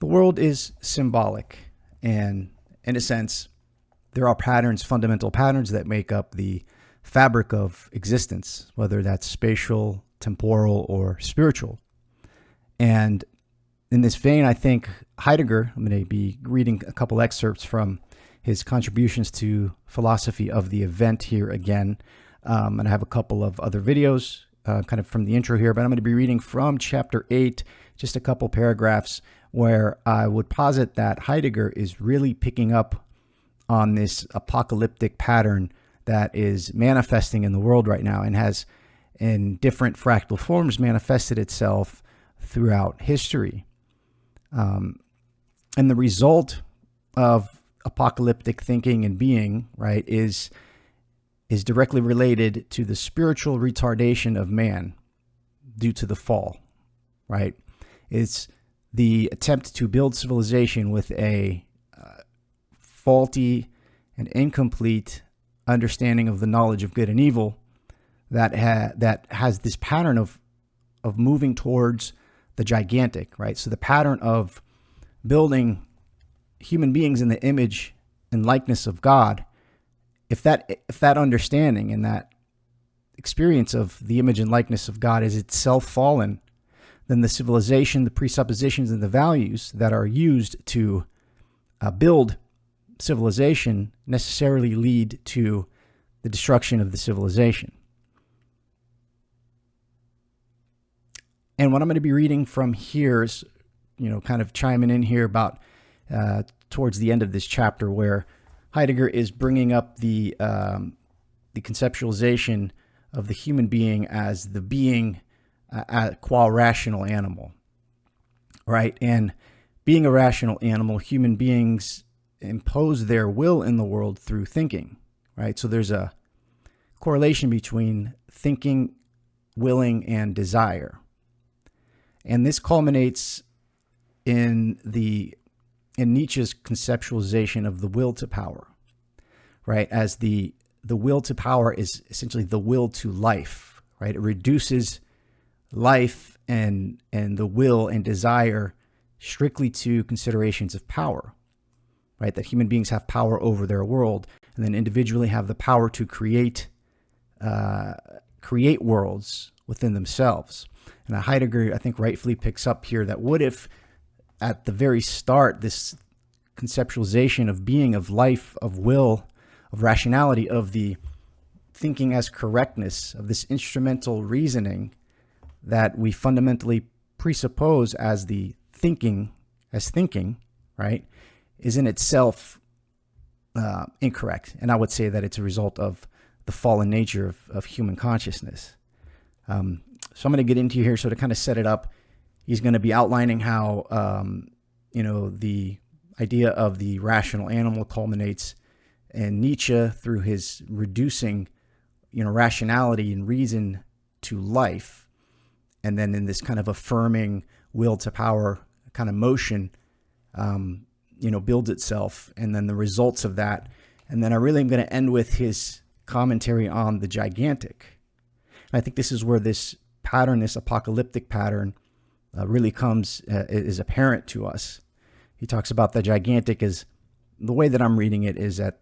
The world is symbolic, and in a sense, there are patterns, fundamental patterns that make up the fabric of existence, whether that's spatial, temporal, or spiritual. And in this vein, I think Heidegger, I'm going to be reading a couple excerpts from his contributions to philosophy of the event here again. And I have a couple of other videos kind of from the intro here, but I'm going to be reading from chapter 8, just a couple paragraphs where I would posit that Heidegger is really picking up on this apocalyptic pattern that is manifesting in the world right now and has in different fractal forms manifested itself throughout history. And the result of apocalyptic thinking and being, right, is directly related to the spiritual retardation of man due to the fall, right? It's the attempt to build civilization with a faulty and incomplete understanding of the knowledge of good and evil that has this pattern of moving towards the gigantic, right? So the pattern of building human beings in the image and likeness of God, if that understanding and that experience of the image and likeness of God is itself fallen, then the civilization, the presuppositions, and the values that are used to build civilization necessarily lead to the destruction of the civilization. And what I'm going to be reading from here is, kind of chiming in here about towards the end of this chapter, where Heidegger is bringing up the conceptualization of the human being as the being qua rational animal, right? And being a rational animal, human beings impose their will in the world through thinking, right? So there's a correlation between thinking, willing, and desire. And this culminates in Nietzsche's conceptualization of the will to power, right? As the will to power is essentially the will to life, right? It reduces life and the will and desire strictly to considerations of power, right? That human beings have power over their world, and then individually have the power to create worlds within themselves. And Heidegger, I think, rightfully picks up here that what if at the very start, this conceptualization of being, of life, of will, of rationality, of the thinking as correctness, of this instrumental reasoning that we fundamentally presuppose as the thinking, right, is in itself incorrect. And I would say that it's a result of the fallen nature of human consciousness. So I'm going to get into here. So to kind of set it up, he's going to be outlining how, the idea of the rational animal culminates in Nietzsche through his reducing, rationality and reason to life. And then in this kind of affirming will to power kind of motion, builds itself. And then the results of that. And then I really am going to end with his commentary on the gigantic. And I think this is where this pattern, this apocalyptic pattern, really is apparent to us. He talks about the gigantic as, the way that I'm reading it is that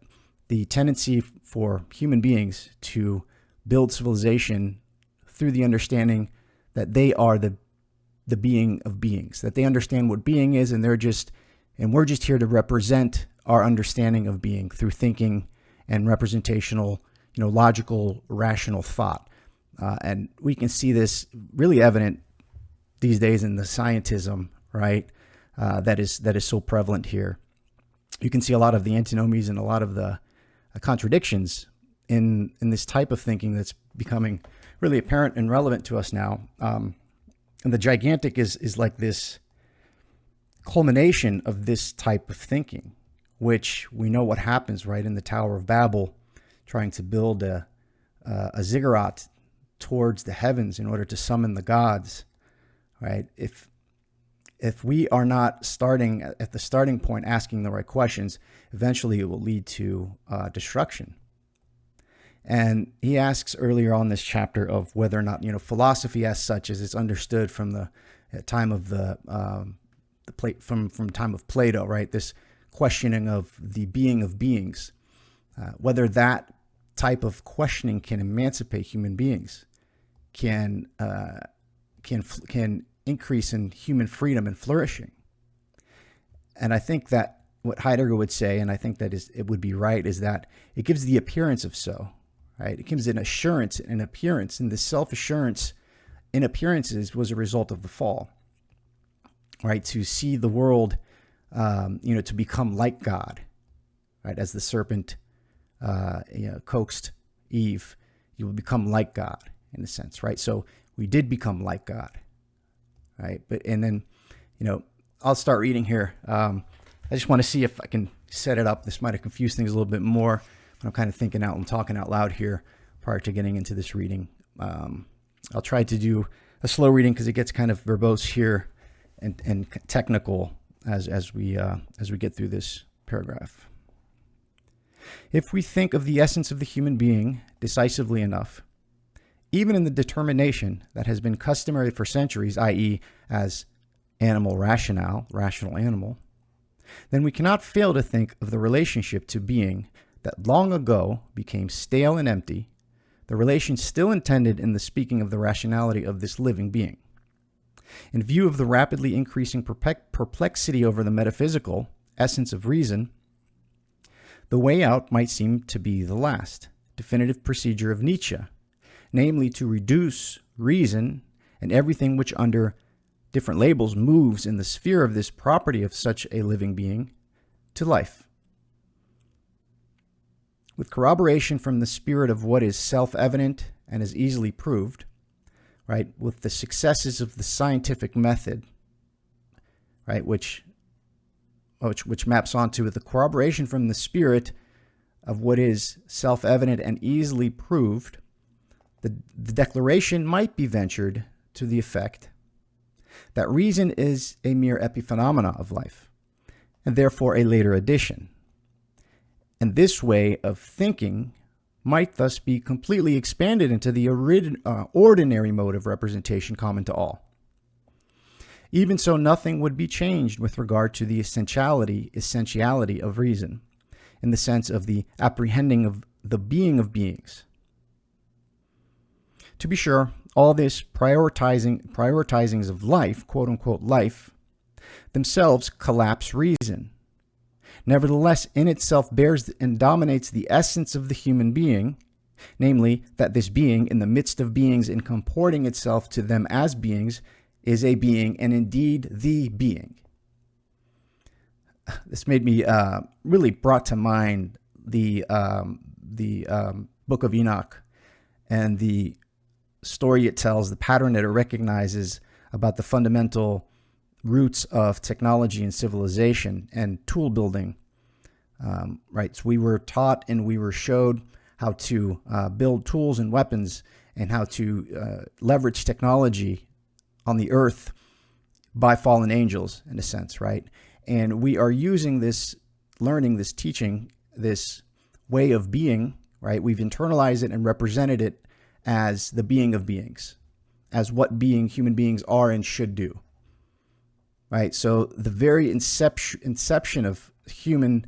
the tendency for human beings to build civilization through the understanding that they are the being of beings, that they understand what being is, and we're just here to represent our understanding of being through thinking and representational, logical, rational thought. And we can see this really evident these days in the scientism, right? That is so prevalent here. You can see a lot of the antinomies and a lot of the contradictions in this type of thinking that's becoming really apparent and relevant to us now. And the gigantic is like this culmination of this type of thinking, which we know what happens, right, in the Tower of Babel, trying to build a ziggurat towards the heavens in order to summon the gods, right? If we are not starting at the starting point asking the right questions, eventually it will lead to destruction. And he asks earlier on this chapter of whether or not, philosophy as such, as it's understood from the time of the from time of Plato, right? This questioning of the being of beings, whether that type of questioning can emancipate human beings, can increase in human freedom and flourishing. And I think that what Heidegger would say, and I think that it would be right, is that it gives the appearance of so, right? It gives an assurance, an appearance, and the self-assurance in appearances was a result of the fall, right? To see the world, to become like God, right? As the serpent, coaxed Eve, you will become like God in a sense, right? So we did become like God, right? And then, I'll start reading here. I just want to see if I can set it up. This might have confused things a little bit more, but I'm kind of thinking out and talking out loud here prior to getting into this reading. I'll try to do a slow reading because it gets kind of verbose here and technical as we get through this paragraph. If we think of the essence of the human being decisively enough, even in the determination that has been customary for centuries, i.e. as animal rational animal, then we cannot fail to think of the relationship to being that long ago became stale and empty, the relation still intended in the speaking of the rationality of this living being. In view of the rapidly increasing perplexity over the metaphysical essence of reason, the way out might seem to be the last, definitive procedure of Nietzsche, namely to reduce reason and everything which under different labels moves in the sphere of this property of such a living being to life. With corroboration from the spirit of what is self-evident and is easily proved, right, with the successes of the scientific method, right, which maps onto with the corroboration from the spirit of what is self-evident and easily proved, the declaration might be ventured to the effect that reason is a mere epiphenomena of life, and therefore a later addition. And this way of thinking might thus be completely expanded into the ordinary mode of representation common to all. Even so, nothing would be changed with regard to the essentiality of reason, in the sense of the apprehending of the being of beings. To be sure, all this prioritizings of life, quote unquote life, themselves collapse reason. Nevertheless, in itself bears and dominates the essence of the human being, namely that this being, in the midst of beings and comporting itself to them as beings, is a being and indeed the being. This made me really brought to mind the Book of Enoch and the story it tells, the pattern that it recognizes about the fundamental roots of technology and civilization and tool building. Right, so we were taught and we were showed how to build tools and weapons and how to leverage technology on the earth by fallen angels, in a sense, right? And we are using this learning, this teaching, this way of being, right? We've internalized it and represented it as the being of beings, as what human beings are and should do, right? So the very inception of human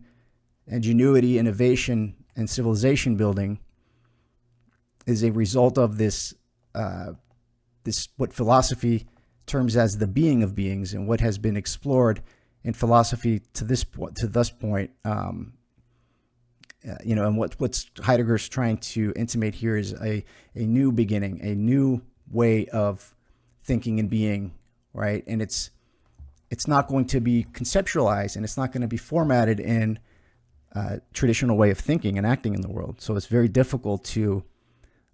ingenuity, innovation, and civilization building is a result of this what philosophy terms as the being of beings, and what has been explored in philosophy to this point. And what Heidegger's trying to intimate here is a new beginning, a new way of thinking and being, right? And it's not going to be conceptualized, and it's not going to be formatted in traditional way of thinking and acting in the world. So it's very difficult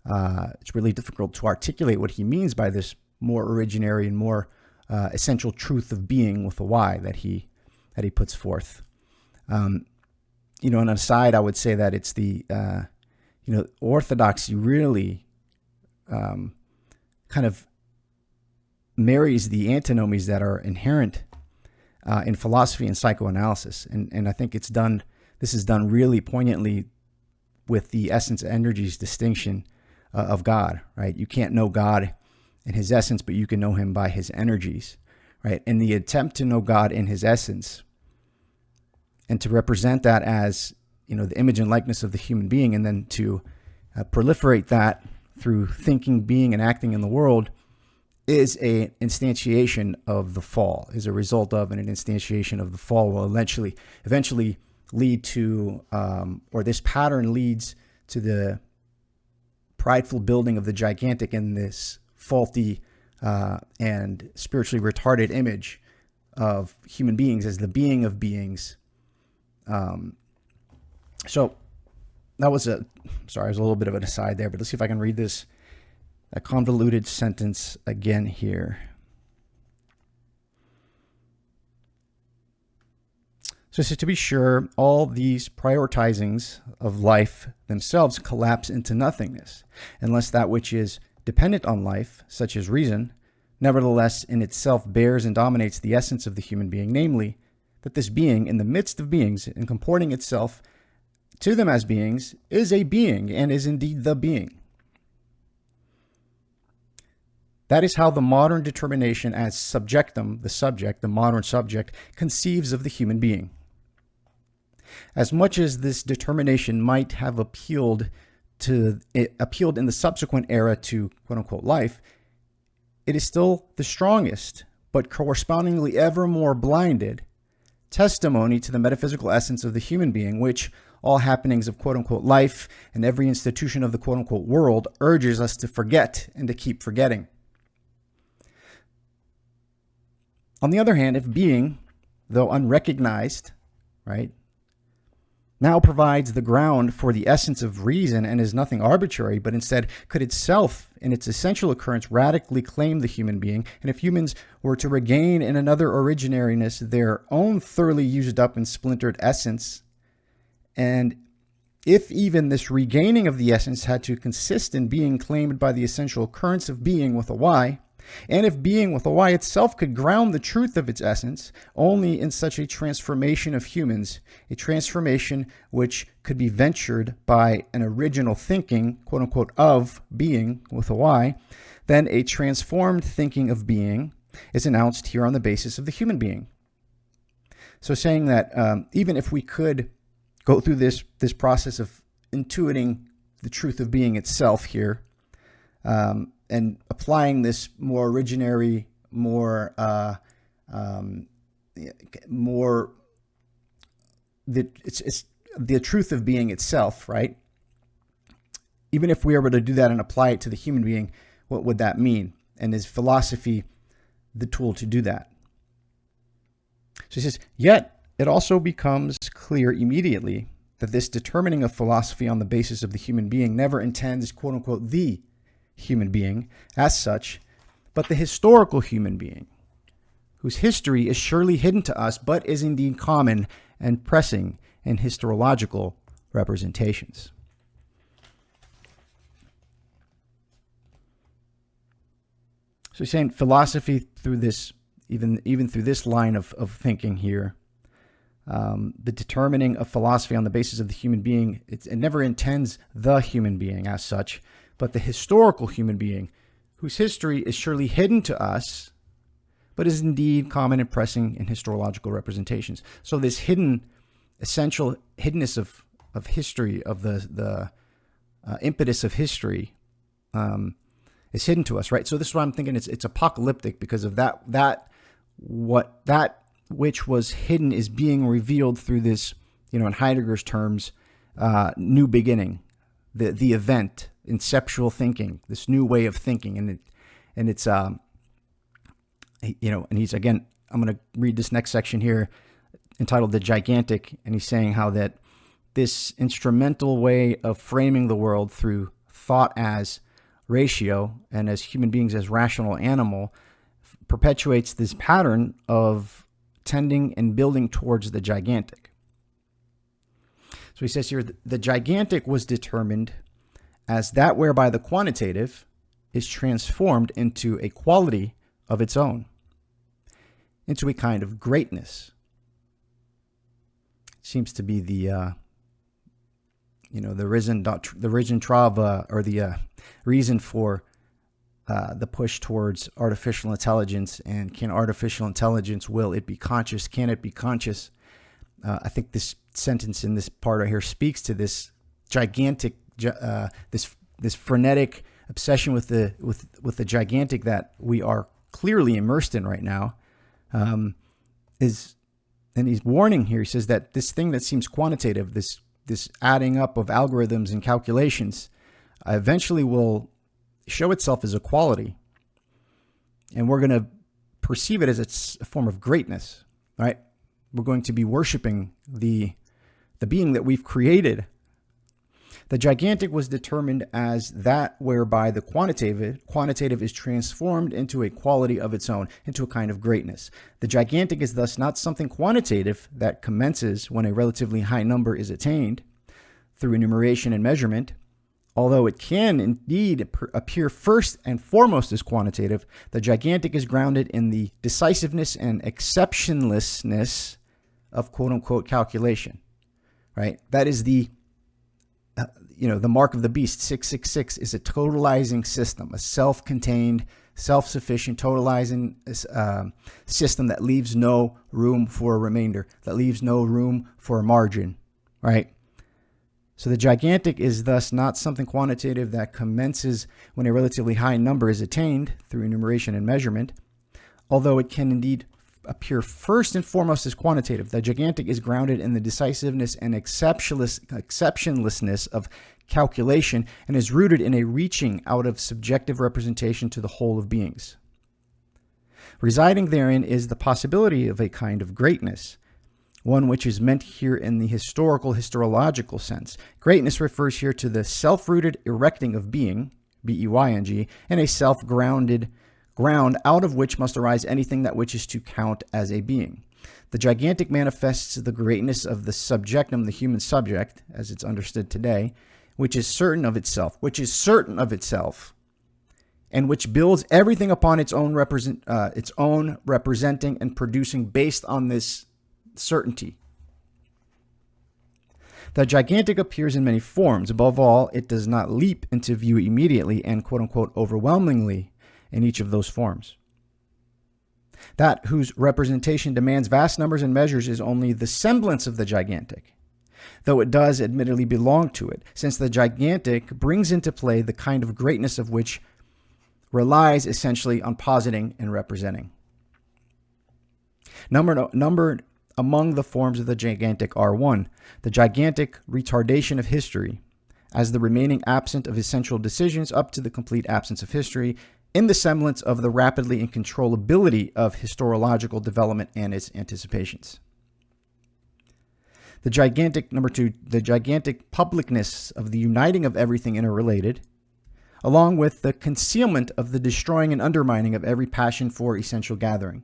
it's really difficult to articulate what he means by this more originary and more essential truth of being with a Y that he puts forth. And aside, I would say that it's the orthodoxy really kind of marries the antinomies that are inherent in philosophy and psychoanalysis, and I think this is done really poignantly with the essence energies distinction of God, right? You can't know God in his essence, but you can know him by his energies, right? In the attempt to know God in his essence and to represent that as, the image and likeness of the human being, and then to proliferate that through thinking, being, and acting in the world is a instantiation of the fall, is a result of and an instantiation of the fall will eventually lead to, or this pattern leads to the prideful building of the gigantic in this faulty and spiritually retarded image of human beings as the being of beings. So that was it was a little bit of an aside there, but let's see if I can read that convoluted sentence again here. So to be sure, all these prioritizings of life themselves collapse into nothingness, unless that which is dependent on life, such as reason, nevertheless in itself bears and dominates the essence of the human being, namely, that this being in the midst of beings and comporting itself to them as beings is a being and is indeed the being. That is how the modern determination as subjectum, the modern subject, conceives of the human being. As much as this determination might have appealed in the subsequent era to quote-unquote life, it is still the strongest, but correspondingly ever more blinded, testimony to the metaphysical essence of the human being, which all happenings of quote-unquote life and every institution of the quote-unquote world urges us to forget and to keep forgetting. On the other hand, if being, though unrecognized, right, now provides the ground for the essence of reason and is nothing arbitrary, but instead could itself, in its essential occurrence, radically claim the human being, and if humans were to regain in another originariness their own thoroughly used up and splintered essence, and if even this regaining of the essence had to consist in being claimed by the essential occurrence of being with a Y, and if being with a Y itself could ground the truth of its essence only in such a transformation of humans, a transformation which could be ventured by an original thinking, quote unquote, of being with a Y, then a transformed thinking of being is announced here on the basis of the human being. So saying that even if we could go through this process of intuiting the truth of being itself here, and applying this more originary, it's the truth of being itself, right? Even if we were to do that and apply it to the human being, what would that mean? And is philosophy the tool to do that? So he says, yet it also becomes clear immediately that this determining of philosophy on the basis of the human being never intends, quote unquote, the human being as such, but the historical human being, whose history is surely hidden to us, but is indeed common and pressing in historiological representations. So he's saying philosophy through this, even through this line of thinking here, the determining of philosophy on the basis of the human being, it never intends the human being as such, but the historical human being, whose history is surely hidden to us, but is indeed common and pressing in historiological representations. So this essential hiddenness of history, of the impetus of history, is hidden to us, right? So this is why I'm thinking it's apocalyptic, because of that which was hidden is being revealed through this, in Heidegger's terms, new beginning, the event, inceptual thinking, this new way of thinking, and it's and he's, again, I'm going to read this next section here entitled "The Gigantic," and he's saying how that this instrumental way of framing the world through thought as ratio and as human beings as rational animal perpetuates this pattern of tending and building towards the gigantic. So he says here, the gigantic was determined as that whereby the quantitative is transformed into a quality of its own, into a kind of greatness. It seems to be the raison d'être, or the reason for the push towards artificial intelligence, and can artificial intelligence, will it be conscious? Can it be conscious? I think this sentence in this part right here speaks to this gigantic, this frenetic obsession with the gigantic that we are clearly immersed in right now. And he's warning here. He says that this thing that seems quantitative, this adding up of algorithms and calculations, eventually will show itself as a quality, and we're going to perceive it as a form of greatness, right? We're going to be worshiping the being that we've created. The gigantic was determined as that whereby the quantitative is transformed into a quality of its own, into a kind of greatness. The gigantic is thus not something quantitative that commences when a relatively high number is attained through enumeration and measurement. Although it can indeed appear first and foremost as quantitative, the gigantic is grounded in the decisiveness and exceptionlessness of quote-unquote calculation, right? That is the mark of the beast. 666 is a totalizing system, a self-contained, self-sufficient, totalizing system that leaves no room for a remainder, that leaves no room for a margin, right? So the gigantic is thus not something quantitative that commences when a relatively high number is attained through enumeration and measurement. Although it can indeed appear first and foremost as quantitative, the gigantic is grounded in the decisiveness and exceptionlessness of calculation and is rooted in a reaching out of subjective representation to the whole of beings. Residing therein is the possibility of a kind of greatness, one which is meant here in the historiological sense. Greatness refers here to the self-rooted erecting of being, B-E-Y-N-G, and a self-grounded ground out of which must arise anything that wishes to count as a being. The gigantic manifests the greatness of the subjectum, the human subject, as it's understood today, which is certain of itself, and which builds everything upon its own representing and producing based on this certainty. The gigantic appears in many forms. Above all, it does not leap into view immediately and quote-unquote overwhelmingly in each of those forms. That whose representation demands vast numbers and measures is only the semblance of the gigantic, though it does admittedly belong to it, since the gigantic brings into play the kind of greatness of which relies essentially on positing and representing. Numbered among the forms of the gigantic are 1. The gigantic retardation of history, as the remaining absent of essential decisions up to the complete absence of history, in the semblance of the rapidly incontrollability of historiological development and its anticipations. The gigantic, number 2, the gigantic publicness of the uniting of everything interrelated, along with the concealment of the destroying and undermining of every passion for essential gathering.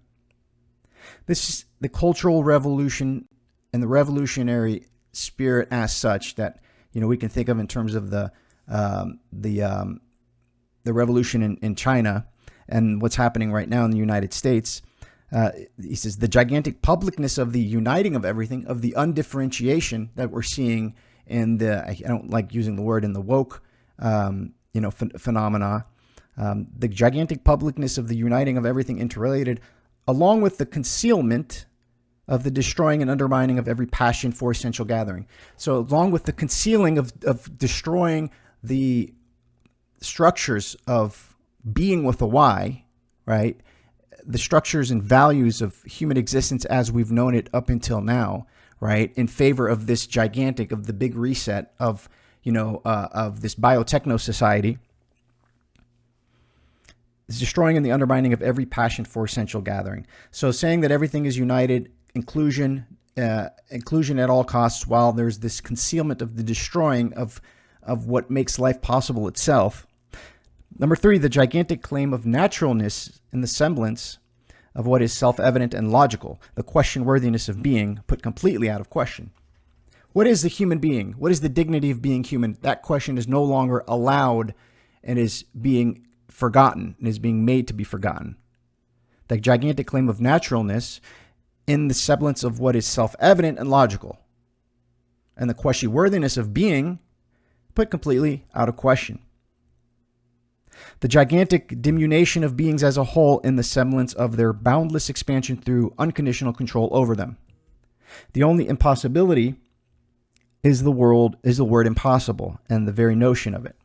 This is the cultural revolution and the revolutionary spirit as such that, we can think of in terms of the revolution in China and what's happening right now in the United States. He says the gigantic publicness of the uniting of everything, of the undifferentiation that we're seeing in I don't like using the word in the woke, phenomena. The gigantic publicness of the uniting of everything interrelated, along with the concealment of the destroying and undermining of every passion for essential gathering. So along with the concealing of destroying the structures of being with a Y, right? The structures and values of human existence as we've known it up until now, right? In favor of this gigantic, of the big reset of, of this biotechno society. Is destroying and the undermining of every passion for essential gathering. So saying that everything is united, inclusion at all costs, while there's this concealment of the destroying of what makes life possible itself. Number 3, the gigantic claim of naturalness in the semblance of what is self-evident and logical, the question-worthiness of being put completely out of question. What is the human being? What is the dignity of being human? That question is no longer allowed and is being forgotten and is being made to be forgotten. The gigantic claim of naturalness in the semblance of what is self-evident and logical, and the question-worthiness of being put completely out of question. The gigantic diminution of beings as a whole in the semblance of their boundless expansion through unconditional control over them. The only impossibility is the word impossible and the very notion of it.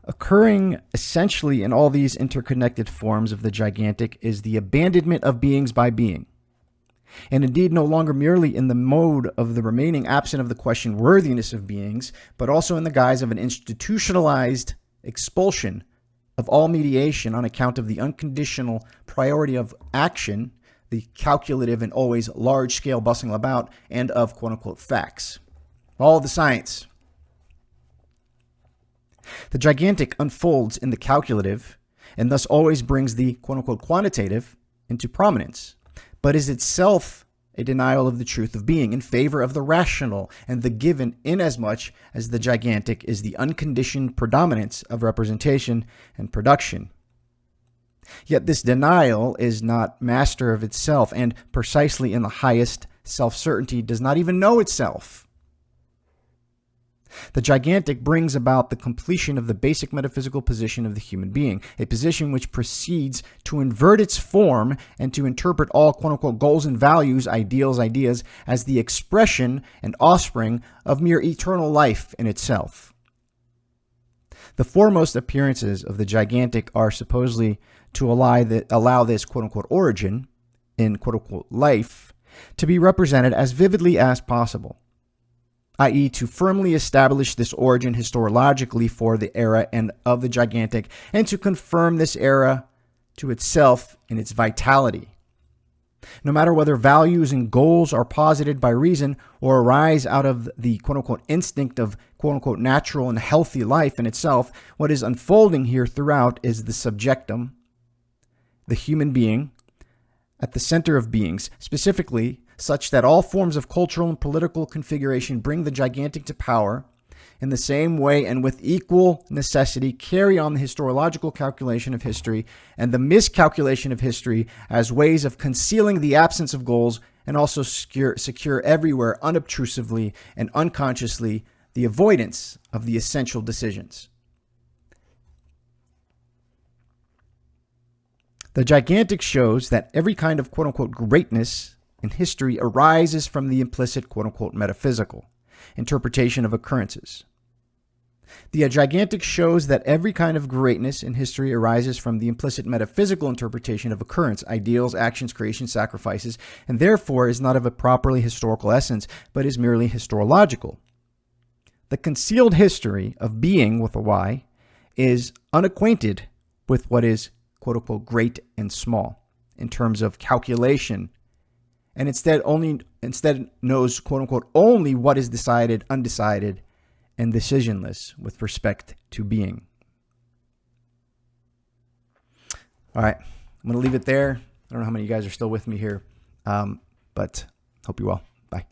Occurring essentially in all these interconnected forms of the gigantic is the abandonment of beings by being, and indeed no longer merely in the mode of the remaining absent of the question worthiness of beings, but also in the guise of an institutionalized expulsion of all mediation on account of the unconditional priority of action, the calculative and always large-scale bustling about, and of quote-unquote facts. All the science. The gigantic unfolds in the calculative and thus always brings the quote-unquote quantitative into prominence, but is itself a denial of the truth of being in favor of the rational and the given, inasmuch as the gigantic is the unconditioned predominance of representation and production. Yet this denial is not master of itself, and precisely in the highest self-certainty does not even know itself. The gigantic brings about the completion of the basic metaphysical position of the human being, a position which proceeds to invert its form and to interpret all quote-unquote goals and values, ideals, ideas, as the expression and offspring of mere eternal life in itself. The foremost appearances of the gigantic are supposedly to allow this quote-unquote origin in quote-unquote life to be represented as vividly as possible, i.e. to firmly establish this origin historiologically for the era and of the gigantic, and to confirm this era to itself in its vitality. No matter whether values and goals are posited by reason or arise out of the quote-unquote instinct of quote-unquote natural and healthy life in itself, what is unfolding here throughout is the subjectum, the human being, at the center of beings, specifically such that all forms of cultural and political configuration bring the gigantic to power in the same way and with equal necessity carry on the historiological calculation of history and the miscalculation of history as ways of concealing the absence of goals, and also secure everywhere unobtrusively and unconsciously the avoidance of the essential decisions. The gigantic shows that every kind of quote-unquote greatness in history arises from the implicit quote-unquote metaphysical interpretation of occurrences. The gigantic shows that every kind of greatness in history arises from the implicit metaphysical interpretation of occurrence, ideals, actions, creation, sacrifices, and therefore is not of a properly historical essence, but is merely historiological. The concealed history of being with a Y is unacquainted with what is quote-unquote great and small in terms of calculation, and instead knows quote-unquote only what is decided, undecided, and decisionless with respect to being. All right, I'm going to leave it there. I don't know how many of you guys are still with me here, but hope you're well. Bye.